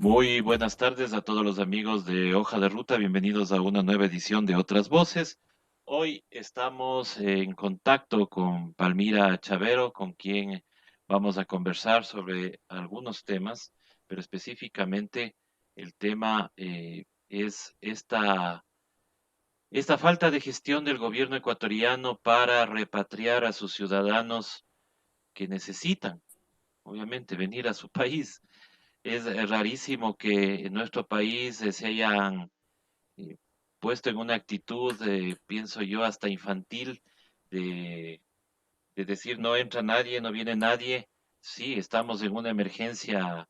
Muy buenas tardes a todos los amigos de Hoja de Ruta, bienvenidos a una nueva edición de Otras Voces. Hoy estamos en contacto con Palmira Chavero, con quien vamos a conversar sobre algunos temas, pero específicamente el tema es esta falta de gestión del gobierno ecuatoriano para repatriar a sus ciudadanos que necesitan, obviamente, venir a su país. Es rarísimo que en nuestro país se hayan eh, puesto en una actitud, pienso yo, hasta infantil de, de decir no entra nadie, no viene nadie. Sí, estamos en una emergencia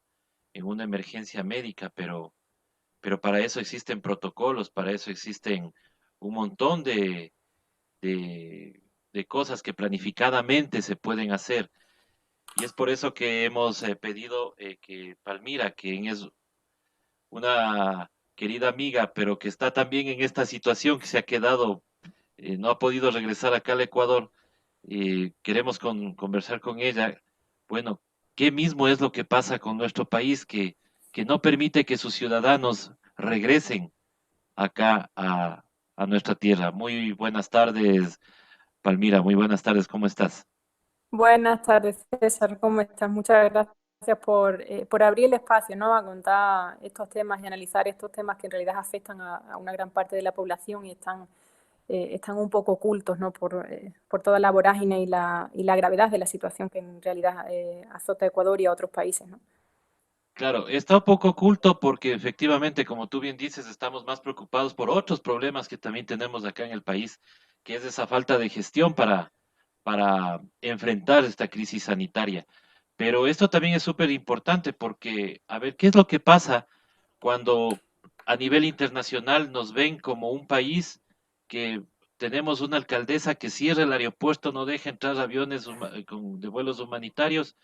médica, pero para eso existen protocolos, para eso existen un montón de, de cosas que planificadamente se pueden hacer. Y es por eso que hemos pedido que Palmira, quien es una querida amiga, pero que está también en esta situación, que se ha quedado, no ha podido regresar acá al Ecuador. Queremos conversar con ella. Bueno, ¿qué mismo es lo que pasa con nuestro país que no permite que sus ciudadanos regresen acá a nuestra tierra? Muy buenas tardes, Palmira, muy buenas tardes, ¿cómo estás? Buenas tardes, César. ¿Cómo estás? Muchas gracias por abrir el espacio, ¿no? A contar estos temas y analizar estos temas que en realidad afectan a una gran parte de la población y están un poco ocultos, ¿no? Por toda la vorágine y la gravedad de la situación que en realidad azota a Ecuador y a otros países, ¿no? Claro, está un poco oculto porque efectivamente, como tú bien dices, estamos más preocupados por otros problemas que también tenemos acá en el país, que es esa falta de gestión para enfrentar esta crisis sanitaria. Pero esto también es súper importante porque, a ver, ¿qué es lo que pasa cuando a nivel internacional nos ven como un país que tenemos una alcaldesa que cierra el aeropuerto, no deja entrar aviones de vuelos humanitarios?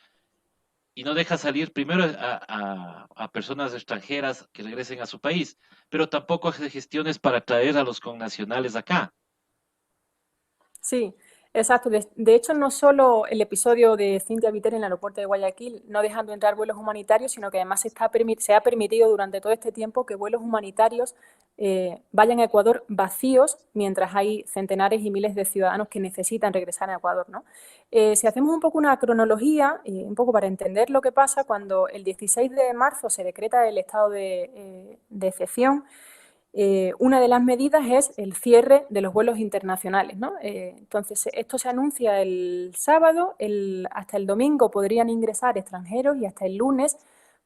Y no deja salir primero a personas extranjeras que regresen a su país, pero tampoco hace gestiones para traer a los connacionales acá. Sí, exacto. De hecho, no solo el episodio de Cynthia Viter en el aeropuerto de Guayaquil no dejando entrar vuelos humanitarios, sino que además se ha permitido durante todo este tiempo que vuelos humanitarios vayan a Ecuador vacíos, mientras hay centenares y miles de ciudadanos que necesitan regresar a Ecuador, ¿no? Si hacemos un poco una cronología, un poco para entender lo que pasa, cuando el 16 de marzo se decreta el estado de excepción, una de las medidas es el cierre de los vuelos internacionales, ¿no? Entonces, esto se anuncia el sábado, hasta el domingo podrían ingresar extranjeros y hasta el lunes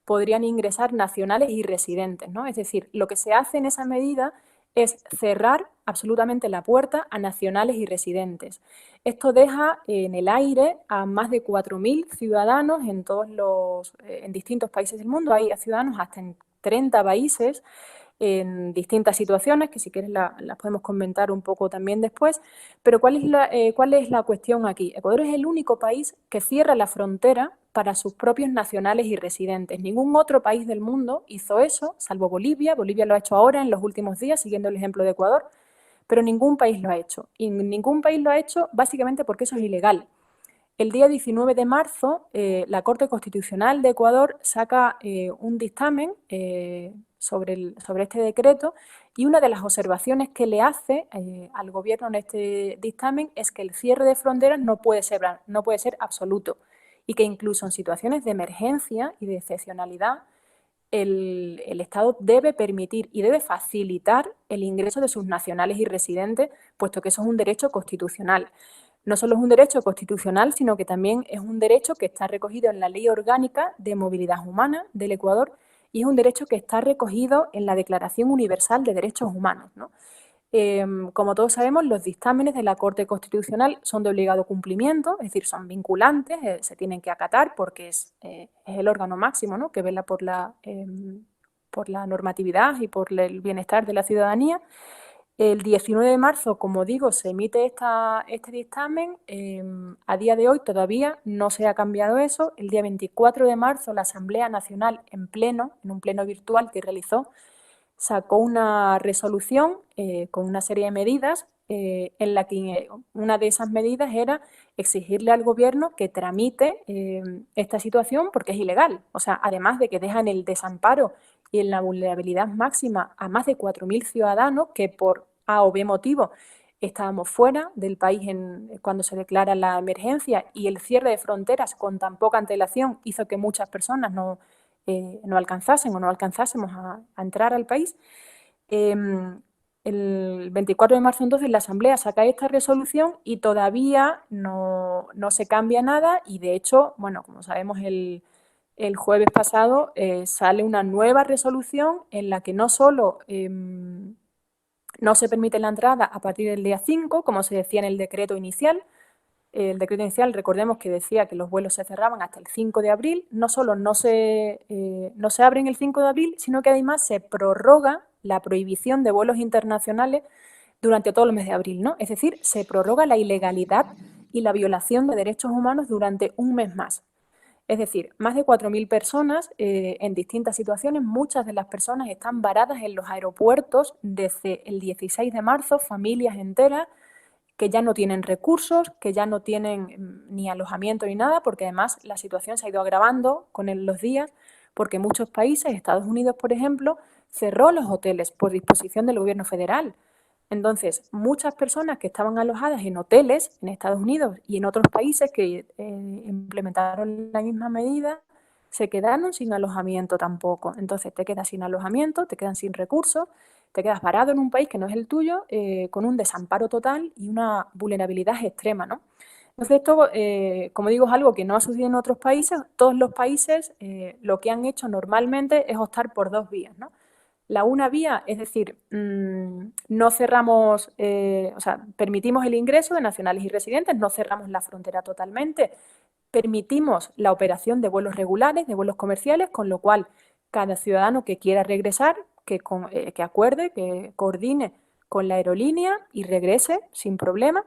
podrían ingresar nacionales y residentes, ¿no? Es decir, lo que se hace en esa medida es cerrar absolutamente la puerta a nacionales y residentes. Esto deja en el aire a más de 4.000 ciudadanos en distintos países del mundo. Hay ciudadanos hasta en 30 países en distintas situaciones, que si quieres las podemos comentar un poco también después. Pero ¿cuál es la cuestión aquí? Ecuador es el único país que cierra la frontera para sus propios nacionales y residentes. Ningún otro país del mundo hizo eso, salvo Bolivia. Bolivia lo ha hecho ahora, en los últimos días, siguiendo el ejemplo de Ecuador, pero ningún país lo ha hecho. Y ningún país lo ha hecho básicamente porque eso es ilegal. El día 19 de marzo, la Corte Constitucional de Ecuador saca un dictamen sobre este decreto, y una de las observaciones que le hace al gobierno en este dictamen es que el cierre de fronteras no puede ser absoluto, y que incluso en situaciones de emergencia y de excepcionalidad el Estado debe permitir y debe facilitar el ingreso de sus nacionales y residentes, puesto que eso es un derecho constitucional. No solo es un derecho constitucional, sino que también es un derecho que está recogido en la Ley Orgánica de Movilidad Humana del Ecuador, y es un derecho que está recogido en la Declaración Universal de Derechos Humanos, ¿no? Como todos sabemos, los dictámenes de la Corte Constitucional son de obligado cumplimiento, es decir, son vinculantes, se tienen que acatar porque es el órgano máximo, ¿no?, que vela por la normatividad y por el bienestar de la ciudadanía. El 19 de marzo, como digo, se emite este dictamen. A día de hoy todavía no se ha cambiado eso. El día 24 de marzo la Asamblea Nacional en un pleno virtual que realizó, sacó una resolución con una serie de medidas en la que una de esas medidas era exigirle al gobierno que tramite esta situación porque es ilegal. O sea, además de que deja en el desamparo y en la vulnerabilidad máxima a más de 4.000 ciudadanos que por A o B motivo estábamos fuera del país cuando se declara la emergencia, y el cierre de fronteras con tan poca antelación hizo que muchas personas no alcanzasen o no alcanzásemos a entrar al país. El 24 de marzo entonces la Asamblea saca esta resolución y todavía no se cambia nada, y de hecho, bueno, como sabemos, el jueves pasado sale una nueva resolución en la que no solo no se permite la entrada a partir del día 5, como se decía en el decreto inicial. El decreto inicial, recordemos que decía que los vuelos se cerraban hasta el 5 de abril. No solo no se abren el 5 de abril, sino que además se prorroga la prohibición de vuelos internacionales durante todo el mes de abril, ¿no? Es decir, se prorroga la ilegalidad y la violación de derechos humanos durante un mes más. Es decir, más de 4.000 personas en distintas situaciones. Muchas de las personas están varadas en los aeropuertos desde el 16 de marzo, familias enteras que ya no tienen recursos, que ya no tienen ni alojamiento ni nada, porque además la situación se ha ido agravando con los días, porque muchos países, Estados Unidos por ejemplo, cerró los hoteles por disposición del gobierno federal. Entonces, muchas personas que estaban alojadas en hoteles en Estados Unidos y en otros países que implementaron la misma medida, se quedaron sin alojamiento tampoco. Entonces, te quedas sin alojamiento, te quedan sin recursos, te quedas varado en un país que no es el tuyo, con un desamparo total y una vulnerabilidad extrema, ¿no? Entonces, esto, como digo, es algo que no ha sucedido en otros países. Todos los países lo que han hecho normalmente es optar por dos vías, ¿no? La una vía, es decir, no cerramos, o sea, permitimos el ingreso de nacionales y residentes, no cerramos la frontera totalmente, permitimos la operación de vuelos regulares, de vuelos comerciales, con lo cual cada ciudadano que quiera regresar, que acuerde, que coordine con la aerolínea y regrese sin problema.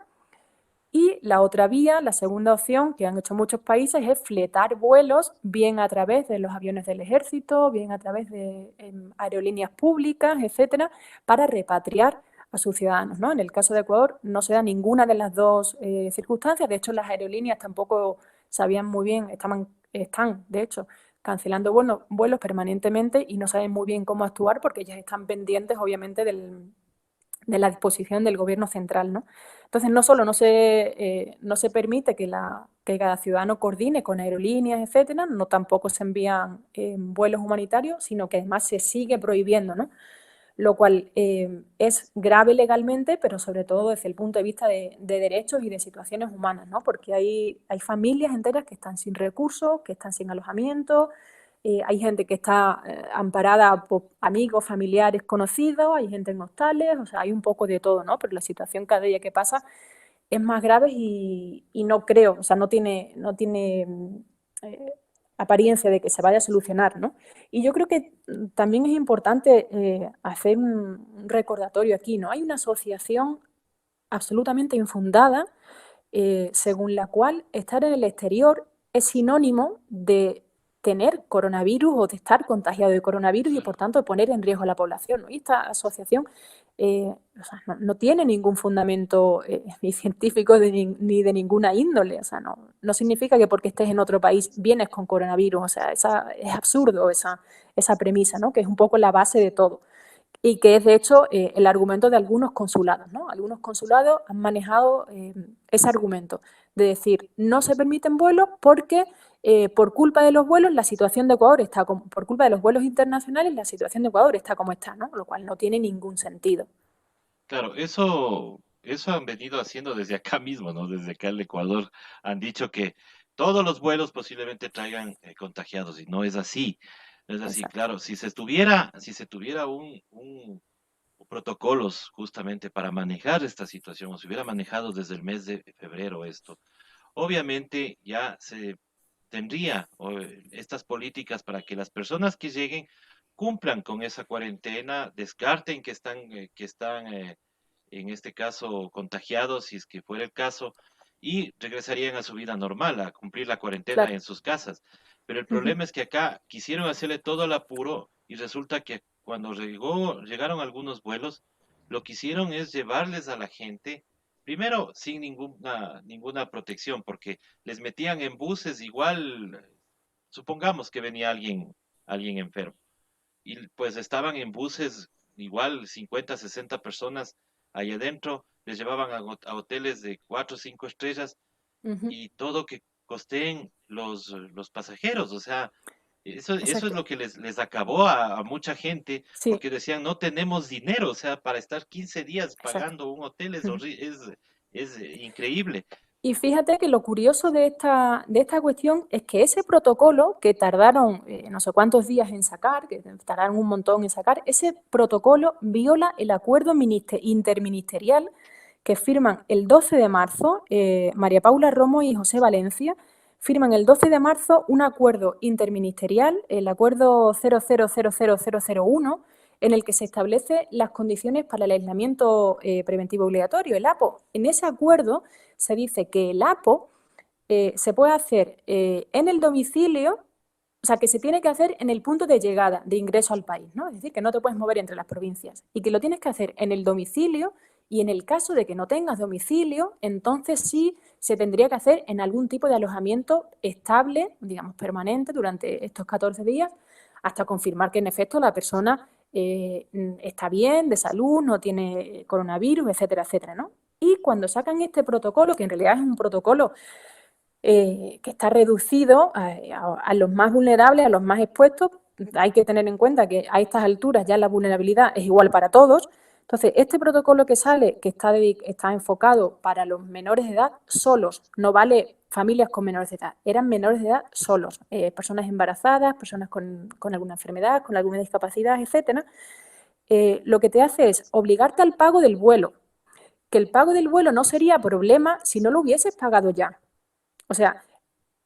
Y la otra vía, la segunda opción que han hecho muchos países, es fletar vuelos, bien a través de los aviones del ejército, bien a través de aerolíneas públicas, etcétera, para repatriar a sus ciudadanos, ¿no? En el caso de Ecuador no se da ninguna de las dos circunstancias. De hecho, las aerolíneas tampoco sabían muy bien, están de hecho cancelando vuelos permanentemente y no saben muy bien cómo actuar porque ellas están pendientes, obviamente, de la disposición del gobierno central, ¿no? Entonces, no solo no se permite que cada ciudadano coordine con aerolíneas, etcétera, no tampoco se envían vuelos humanitarios, sino que además se sigue prohibiendo, ¿no? Lo cual es grave legalmente, pero sobre todo desde el punto de vista de derechos y de situaciones humanas, ¿no? Porque hay familias enteras que están sin recursos, que están sin alojamiento, hay gente que está amparada por amigos, familiares, conocidos, hay gente en hostales, o sea, hay un poco de todo, ¿no? Pero la situación cada día que pasa es más grave y no creo, o sea, no tiene eh, apariencia de que se vaya a solucionar, ¿no? Y yo creo que también es importante hacer un recordatorio aquí, ¿no? Hay una asociación absolutamente infundada según la cual estar en el exterior es sinónimo de tener coronavirus o de estar contagiado de coronavirus y por tanto de poner en riesgo a la población, ¿no? Y esta asociación o sea, no tiene ningún fundamento ni científico ni de ninguna índole. O sea, no significa que porque estés en otro país vienes con coronavirus. O sea, es absurdo esa premisa, ¿no? Que es un poco la base de todo y que es de hecho el argumento de algunos consulados, ¿no? Algunos consulados han manejado ese argumento de decir no se permiten vuelos porque por culpa de los vuelos la situación de Ecuador está como, por culpa de los vuelos internacionales la situación de Ecuador está como está, ¿no? Lo cual no tiene ningún sentido. Claro, eso han venido haciendo desde acá mismo, ¿no? Desde acá el Ecuador han dicho que todos los vuelos posiblemente traigan contagiados y no es así. No es así, Exacto. claro. Si se tuviera un protocolos justamente para manejar esta situación, o se hubiera manejado desde el mes de febrero esto, obviamente ya se tendría estas políticas para que las personas que lleguen cumplan con esa cuarentena, descarten que están en este caso contagiados, si es que fuera el caso, y regresarían a su vida normal, a cumplir la cuarentena Claro. en sus casas. Pero el Ujú. problema es que acá quisieron hacerle todo al apuro y resulta que cuando llegaron algunos vuelos, lo que hicieron es llevarles a la gente, primero sin ninguna protección, porque les metían en buses igual, supongamos que venía alguien enfermo, y pues estaban en buses igual 50, 60 personas ahí adentro, les llevaban a hoteles de 4 o 5 estrellas Ujú. y todo que costeen los pasajeros, o sea, eso es Exacto. lo que les acabó a mucha gente, Sí, porque decían, no tenemos dinero, o sea, para estar 15 días exacto. pagando un hotel Ujú. es increíble. Y fíjate que lo curioso de esta cuestión es que ese protocolo que tardaron no sé cuántos días en sacar, que tardaron un montón en sacar, ese protocolo viola el acuerdo interministerial que firman el 12 de marzo, María Paula Romo y José Valencia, firman el 12 de marzo un acuerdo interministerial, el acuerdo 0000001, en el que se establecen las condiciones para el aislamiento preventivo obligatorio, el APO. En ese acuerdo se dice que el APO se puede hacer en el domicilio, o sea, que se tiene que hacer en el punto de llegada, de ingreso al país, ¿no? Es decir, que no te puedes mover entre las provincias y que lo tienes que hacer en el domicilio y en el caso de que no tengas domicilio, entonces sí se tendría que hacer en algún tipo de alojamiento estable, digamos, permanente durante estos 14 días, hasta confirmar que en efecto la persona está bien, de salud, no tiene coronavirus, etcétera, etcétera, ¿no? Y cuando sacan este protocolo, que en realidad es un protocolo que está reducido a los más vulnerables, a los más expuestos, hay que tener en cuenta que a estas alturas ya la vulnerabilidad es igual para todos. Entonces, este protocolo que sale, que está enfocado para los menores de edad solos, no vale familias con menores de edad, eran menores de edad solos, personas embarazadas, personas con alguna enfermedad, con alguna discapacidad, etcétera. Lo que te hace es obligarte al pago del vuelo, que el pago del vuelo no sería problema si no lo hubieses pagado ya. O sea,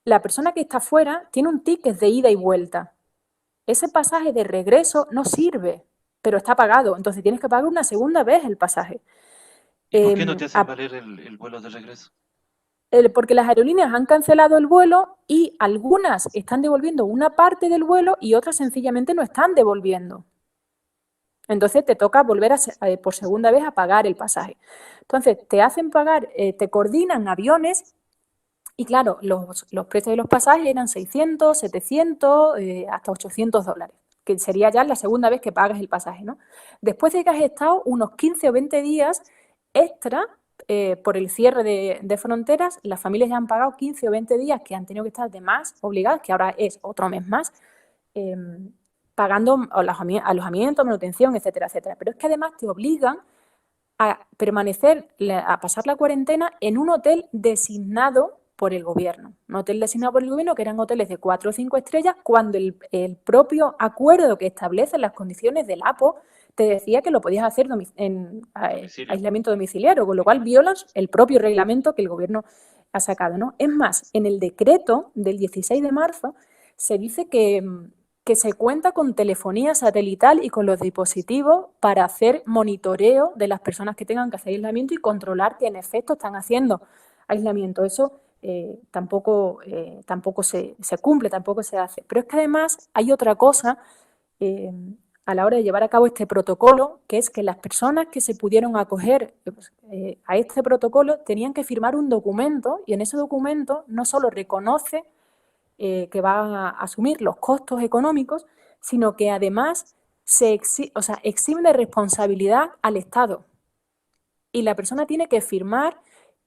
la persona que está fuera tiene un ticket de ida y vuelta. Ese pasaje de regreso no sirve, pero está pagado. Entonces tienes que pagar una segunda vez el pasaje. ¿Y por qué no te hacen A, valer el vuelo de regreso? porque las aerolíneas han cancelado el vuelo y algunas están devolviendo una parte del vuelo y otras sencillamente no están devolviendo. Entonces te toca volver por segunda vez a pagar el pasaje. Entonces te hacen pagar, te coordinan aviones. Y claro, los precios de los pasajes eran 600, 700, hasta $800, que sería ya la segunda vez que pagas el pasaje, ¿no? Después de que has estado unos 15 o 20 días extra por el cierre de fronteras, las familias ya han pagado 15 o 20 días que han tenido que estar de más obligadas, que ahora es otro mes más, eh, pagando alojamiento, manutención, etcétera, etcétera. Pero es que además te obligan a permanecer, a pasar la cuarentena en un hotel designado por el gobierno. Un hotel designado por el gobierno que eran hoteles de 4 o 5 estrellas cuando el propio acuerdo que establece las condiciones del APO te decía que lo podías hacer en Domicilio. aislamiento domiciliario, con lo cual violas el propio reglamento que el gobierno ha sacado, ¿no? Es más, en el decreto del 16 de marzo se dice que se cuenta con telefonía satelital y con los dispositivos para hacer monitoreo de las personas que tengan que hacer aislamiento y controlar que en efecto están haciendo aislamiento. Eso tampoco se cumple, tampoco se hace. Pero es que además hay otra cosa eh, a la hora de llevar a cabo este protocolo, que es que las personas que se pudieron acoger a este protocolo tenían que firmar un documento y en ese documento no solo reconoce que va a asumir los costos económicos, sino que además exime de responsabilidad al Estado. Y la persona tiene que firmar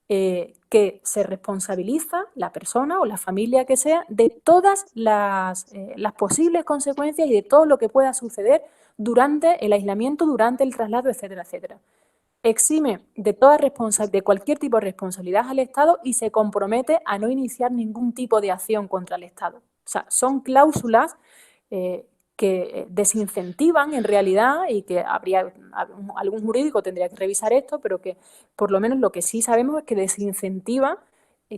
que se responsabiliza la persona o la familia que sea de todas las posibles consecuencias y de todo lo que pueda suceder durante el aislamiento, durante el traslado, etcétera, etcétera. Exime de cualquier tipo de responsabilidad al Estado y se compromete a no iniciar ningún tipo de acción contra el Estado. O sea, son cláusulas eh, que desincentivan en realidad y que algún jurídico tendría que revisar esto, pero que por lo menos lo que sí sabemos es que desincentiva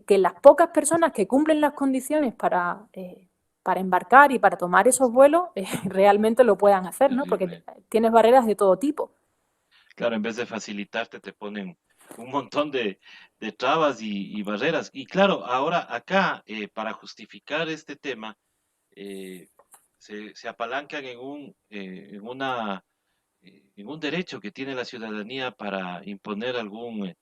que las pocas personas que cumplen las condiciones para embarcar y para tomar esos vuelos realmente lo puedan hacer, ¿no? Porque Terrible. tienes barreras de todo tipo. Claro, en vez de facilitarte, te ponen un montón de trabas y barreras. Y claro, ahora acá, para justificar este tema, se apalancan en una en un derecho que tiene la ciudadanía para imponer algún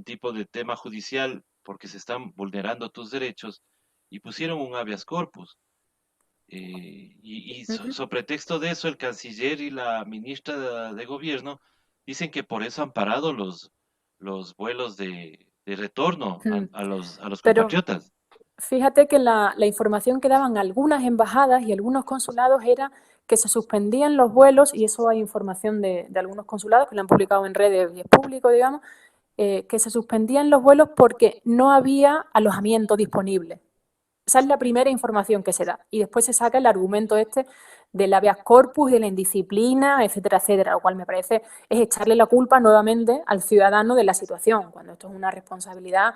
tipo de tema judicial porque se están vulnerando tus derechos y pusieron un habeas corpus. Ujú. Sobre texto de eso, el canciller y la ministra de Gobierno dicen que por eso han parado los vuelos de retorno Mm. a los Pero compatriotas. fíjate que la información que daban algunas embajadas y algunos consulados era que se suspendían los vuelos, y eso hay información de algunos consulados que lo han publicado en redes y es público, digamos, que se suspendían los vuelos porque no había alojamiento disponible. Esa es la primera información que se da. Y después se saca el argumento este del habeas corpus, de la indisciplina, etcétera, etcétera, lo cual me parece es echarle la culpa nuevamente al ciudadano de la situación, cuando esto es una responsabilidad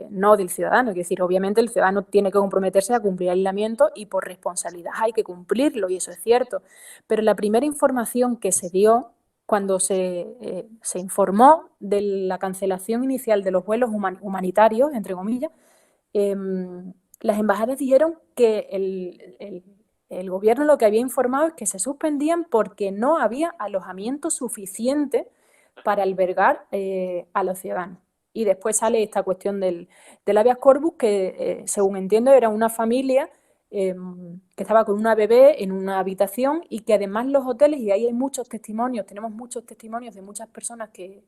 no del ciudadano. Es decir, obviamente el ciudadano tiene que comprometerse a cumplir el aislamiento y por responsabilidad hay que cumplirlo, y eso es cierto. Pero la primera información que se dio cuando se informó de la cancelación inicial de los vuelos humanitarios, entre comillas, eh, las embajadas dijeron que el gobierno lo que había informado es que se suspendían porque no había alojamiento suficiente para albergar a los ciudadanos. Y después sale esta cuestión del habeas corpus, que según entiendo era una familia que estaba con una bebé en una habitación, y que además los hoteles, y ahí hay muchos testimonios, tenemos muchos testimonios de muchas personas que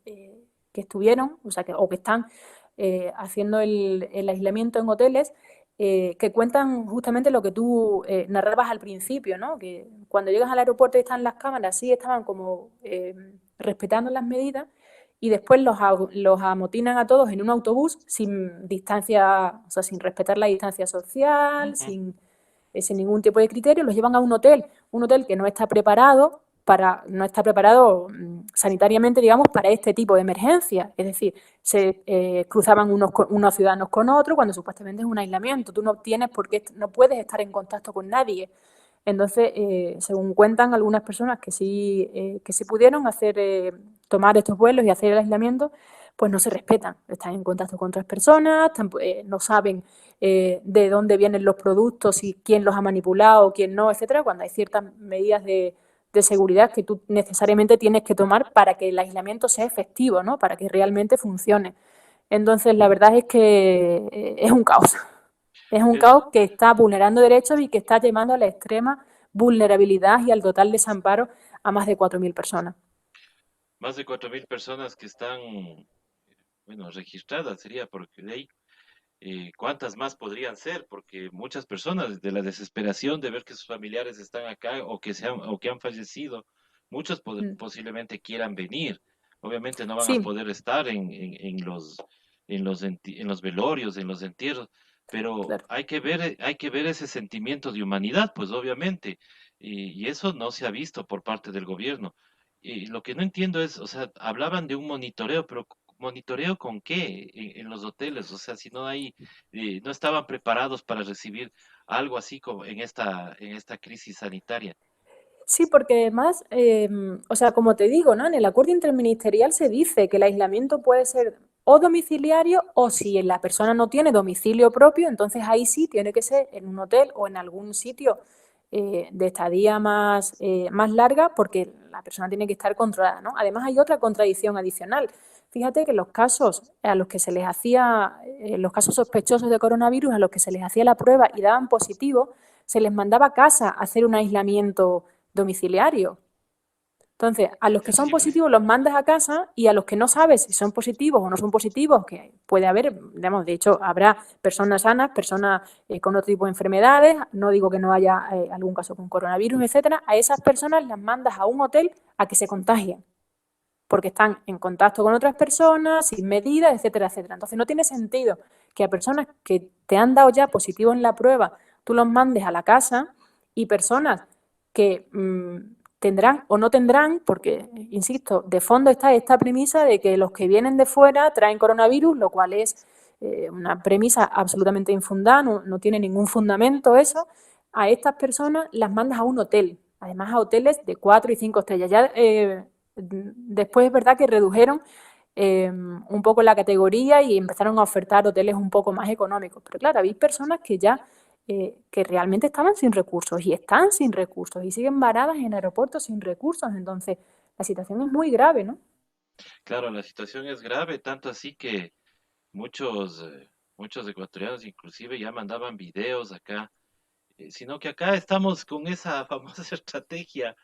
estuvieron, o sea, o que están haciendo el aislamiento en hoteles, que cuentan justamente lo que tú narrabas al principio, ¿no? Que cuando llegas al aeropuerto y están las cámaras, sí estaban como respetando las medidas, y después los amotinan a todos en un autobús sin distancia, o sea, sin respetar la distancia social, Ujú. sin ningún tipo de criterio, los llevan a un hotel que no está preparado sanitariamente, digamos, para este tipo de emergencia. Es decir, se cruzaban unos ciudadanos con otros cuando supuestamente es un aislamiento. Tú no tienes por qué, no puedes estar en contacto con nadie. Entonces, según cuentan algunas personas que sí pudieron tomar estos vuelos y hacer el aislamiento, pues no se respetan. Están en contacto con otras personas, no saben de dónde vienen los productos y quién los ha manipulado, quién no, etcétera, cuando hay ciertas medidas de seguridad que tú necesariamente tienes que tomar para que el aislamiento sea efectivo, ¿no? Para que realmente funcione. Entonces, la verdad es que es un caos. Es un Es caos que está vulnerando derechos y que está llevando a la extrema vulnerabilidad y al total desamparo a más de 4.000 personas. más de 4.000 personas que están, bueno, registradas, sería porque de ahí. ¿Cuántas más podrían ser? Porque muchas personas, de la desesperación de ver que sus familiares están acá o que han fallecido, muchos Mm. posiblemente quieran venir. Obviamente no van a Sí, poder estar en los velorios, en los entierros, pero claro. hay que ver ese sentimiento de humanidad, pues obviamente, y eso no se ha visto por parte del gobierno. Y lo que no entiendo es, o sea, hablaban de un monitoreo, pero ¿monitoreo con qué en los hoteles? O sea, si no hay, no estaban preparados para recibir algo así como en esta crisis sanitaria. Sí, porque además, o sea, como te digo, ¿no? En el acuerdo interministerial se dice que el aislamiento puede ser o domiciliario, o si la persona no tiene domicilio propio, entonces ahí sí tiene que ser en un hotel o en algún sitio de estadía más larga, porque la persona tiene que estar controlada, ¿no? Además hay otra contradicción adicional. Fíjate que los casos a los que se les hacía, los casos sospechosos de coronavirus, a los que se les hacía la prueba y daban positivo, se les mandaba a casa a hacer un aislamiento domiciliario. Entonces, a los que son Terrible. positivos los mandas a casa, y a los que no sabes si son positivos o no son positivos, que puede haber, digamos, de hecho, habrá personas sanas, personas con otro tipo de enfermedades, no digo que no haya algún caso con coronavirus, etcétera, a esas personas las mandas a un hotel a que se contagien, porque están en contacto con otras personas, sin medidas, etcétera, etcétera. Entonces, no tiene sentido que a personas que te han dado ya positivo en la prueba, tú los mandes a la casa, y personas que tendrán o no tendrán, porque, insisto, de fondo está esta premisa de que los que vienen de fuera traen coronavirus, lo cual es una premisa absolutamente infundada, no tiene ningún fundamento eso. A estas personas las mandas a un hotel, además a hoteles de 4 y 5 estrellas. Ya después es verdad que redujeron un poco la categoría y empezaron a ofertar hoteles un poco más económicos. Pero claro, habéis personas que ya que realmente estaban sin recursos y están sin recursos y siguen varadas en aeropuertos sin recursos. Entonces, la situación es muy grave, ¿no? Claro, la situación es grave, tanto así que muchos, muchos ecuatorianos inclusive ya mandaban videos acá, sino que acá estamos con esa famosa estrategia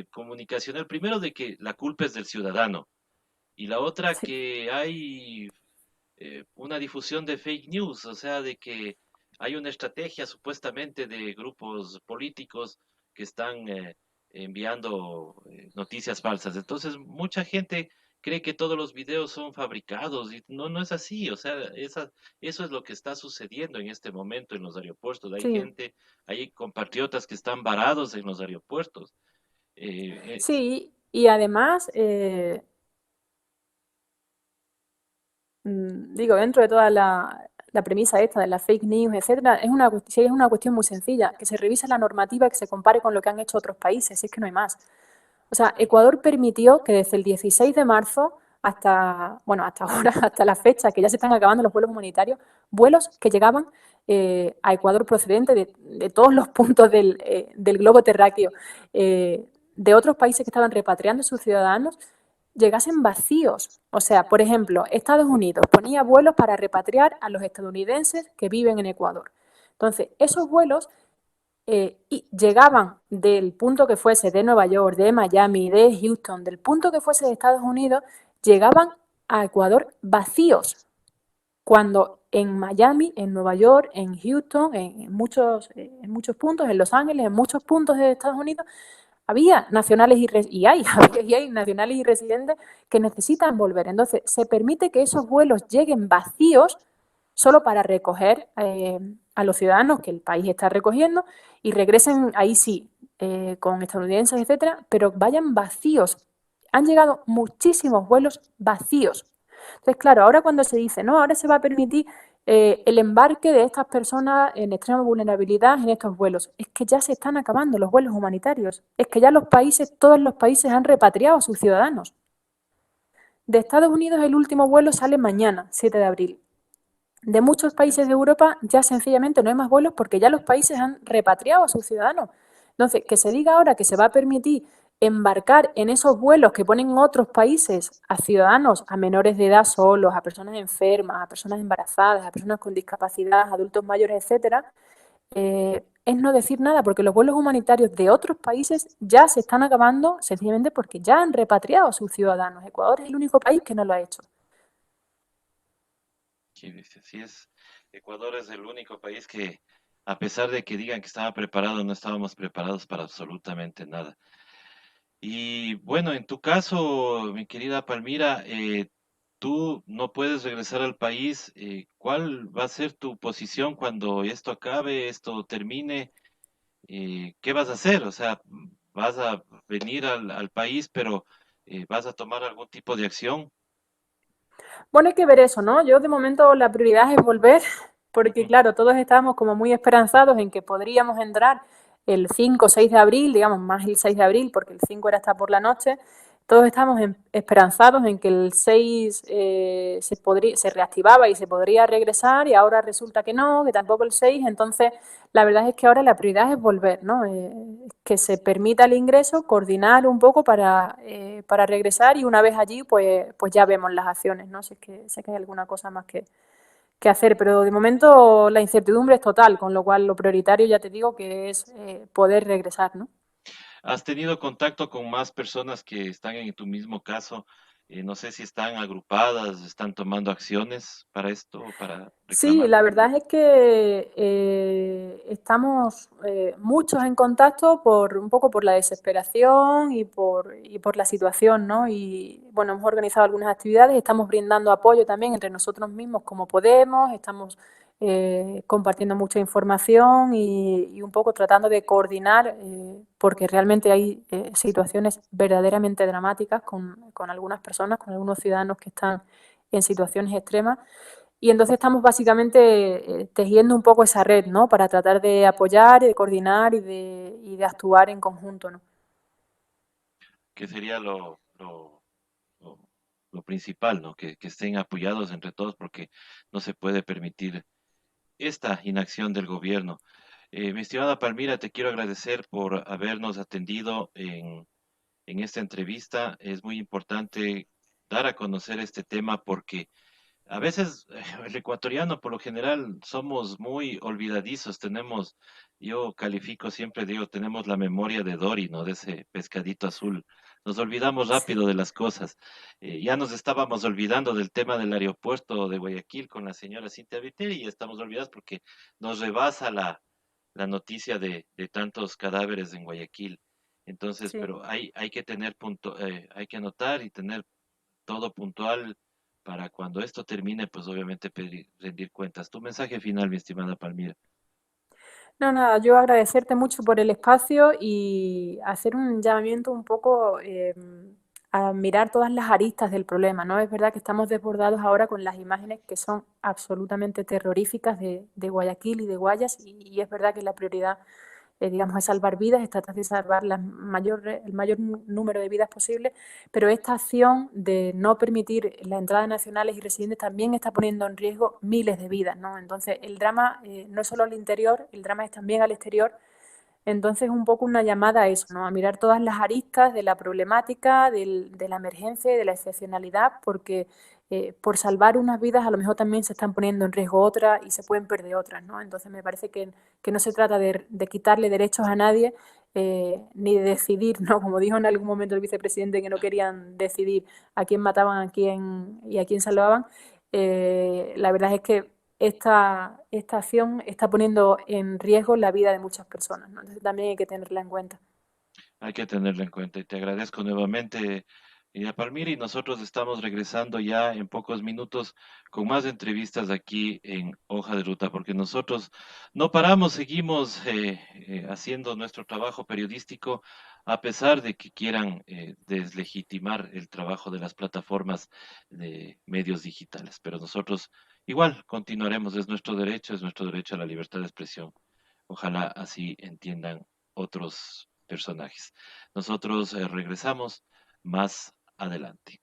comunicacional, primero de que la culpa es del ciudadano y la otra Sí, que hay una difusión de fake news, o sea, de que hay una estrategia supuestamente de grupos políticos que están enviando noticias falsas. Entonces, mucha gente cree que todos los videos son fabricados y no, no es así. O sea, eso es lo que está sucediendo en este momento en los aeropuertos. Hay sí, gente, hay compatriotas que están varados en los aeropuertos. sí, y además, digo, dentro de toda la premisa esta de las fake news, etcétera, sí, es una cuestión muy sencilla, que se revise la normativa y que se compare con lo que han hecho otros países, si es que no hay más. O sea, sí, Ecuador permitió que desde el 16 de marzo hasta, bueno, hasta ahora, hasta la fecha, que ya se están acabando los vuelos humanitarios, vuelos que llegaban a Ecuador procedente de todos los puntos del globo terráqueo, de otros países que estaban repatriando a sus ciudadanos, llegasen vacíos. O sea, por ejemplo, Estados Unidos ponía vuelos para repatriar a los estadounidenses que viven en Ecuador. Entonces, esos vuelos y llegaban del punto que fuese de Nueva York, de Miami, de Houston, del punto que fuese de Estados Unidos, llegaban a Ecuador vacíos, cuando en Miami, en Nueva York, en Houston, en muchos puntos, en Los Ángeles, en muchos puntos de Estados Unidos, había nacionales y hay nacionales y residentes que necesitan volver. Entonces, se permite que esos vuelos lleguen vacíos solo para recoger a los ciudadanos que el país está recogiendo y regresen ahí sí, con estadounidenses, etcétera, pero vayan vacíos. Han llegado muchísimos vuelos vacíos. Entonces, claro, ahora cuando se dice, no, ahora se va a permitir el embarque de estas personas en extrema vulnerabilidad en estos vuelos, es que ya se están acabando los vuelos humanitarios, es que ya los países, todos los países han repatriado a sus ciudadanos. De Estados Unidos el último vuelo sale mañana, 7 de abril. De muchos países de Europa ya sencillamente no hay más vuelos porque ya los países han repatriado a sus ciudadanos. Entonces, que se diga ahora que se va a permitir embarcar en esos vuelos que ponen otros países a ciudadanos, a menores de edad solos, a personas enfermas, a personas embarazadas, a personas con discapacidad, adultos mayores, etcétera, es no decir nada, porque los vuelos humanitarios de otros países ya se están acabando sencillamente porque ya han repatriado a sus ciudadanos. Ecuador es el único país que no lo ha hecho. sí, dice, así es. Ecuador es el único país que, a pesar de que digan que estaba preparado, no estábamos preparados para absolutamente nada. Y bueno, en tu caso, mi querida Palmira, tú no puedes regresar al país. ¿Cuál va a ser tu posición cuando esto acabe, esto termine? ¿Qué vas a hacer? O sea, ¿vas a venir al país, pero vas a tomar algún tipo de acción? Bueno, hay que ver eso, ¿no? Yo de momento la prioridad es volver, porque Ujú. claro, todos estábamos como muy esperanzados en que podríamos entrar el 5 o 6 de abril, digamos más el 6 de abril, porque el 5 era hasta por la noche. Todos estábamos esperanzados en que el 6 se reactivaba y se podría regresar y ahora resulta que no, que tampoco el 6. Entonces, la verdad es que ahora la prioridad es volver, ¿no? Que se permita el ingreso, coordinar un poco para regresar y una vez allí, pues ya vemos las acciones, ¿no? Sé que hay alguna cosa más que hacer, pero de momento la incertidumbre es total, con lo cual lo prioritario ya te digo que es poder regresar, ¿no? ¿Has tenido contacto con más personas que están en tu mismo caso? No sé si están agrupadas, están tomando acciones para esto, para Sí, reclamar. la verdad es que estamos muchos en contacto por un poco por la desesperación y por la situación, ¿no? Y bueno, hemos organizado algunas actividades, estamos brindando apoyo también entre nosotros mismos como podemos, estamos compartiendo mucha información y un poco tratando de coordinar, porque realmente hay situaciones verdaderamente dramáticas con algunas personas, con algunos ciudadanos que están en situaciones extremas. Y entonces estamos básicamente tejiendo un poco esa red, ¿no? Para tratar de apoyar, y de coordinar y de actuar en conjunto, ¿no? Que sería lo, lo principal, ¿no? Que estén apoyados entre todos porque no se puede permitir esta inacción del gobierno. Mi estimada Palmira, te quiero agradecer por habernos atendido en esta entrevista. Es muy importante dar a conocer este tema porque a veces el ecuatoriano por lo general somos muy olvidadizos, yo califico siempre, digo, tenemos la memoria de Dory, ¿no? De ese pescadito azul. Nos olvidamos Sí, rápido de las cosas. Ya nos estábamos olvidando del tema del aeropuerto de Guayaquil con la señora Cintia Viteri y estamos olvidados porque nos rebasa la noticia de tantos cadáveres en Guayaquil. Entonces, sí. pero hay que tener hay que anotar y tener todo puntual para cuando esto termine, pues obviamente rendir cuentas. Tu mensaje final, mi estimada Palmira. No, nada, yo agradecerte mucho por el espacio y hacer un llamamiento un poco a mirar todas las aristas del problema, ¿no? Es verdad que estamos desbordados ahora con las imágenes que son absolutamente terroríficas de Guayaquil y de Guayas y es verdad que la prioridad digamos, es salvar vidas, es tratar de salvar el mayor número de vidas posible, pero esta acción de no permitir la entrada de nacionales y residentes también está poniendo en riesgo miles de vidas, ¿no? Entonces, el drama no es solo al interior, el drama es también al exterior. Entonces, un poco una llamada a eso, ¿no? A mirar todas las aristas de la problemática, de la emergencia y de la excepcionalidad, porque por salvar unas vidas a lo mejor también se están poniendo en riesgo otras y se pueden perder otras, ¿no? Entonces, me parece que no se trata de quitarle derechos a nadie ni de decidir, ¿no? Como dijo en algún momento el vicepresidente que no querían decidir a quién mataban a quién y a quién salvaban. La verdad es que esta acción está poniendo en riesgo la vida de muchas personas, ¿no? Entonces también hay que tenerla en cuenta. Hay que tenerlo en cuenta y te agradezco nuevamente, Palmira, y nosotros estamos regresando ya en pocos minutos con más entrevistas aquí en Hoja de Ruta, porque nosotros no paramos, seguimos haciendo nuestro trabajo periodístico a pesar de que quieran deslegitimar el trabajo de las plataformas de medios digitales, pero nosotros igual continuaremos, es nuestro derecho a la libertad de expresión. Ojalá así entiendan otros personajes. Nosotros regresamos más adelante.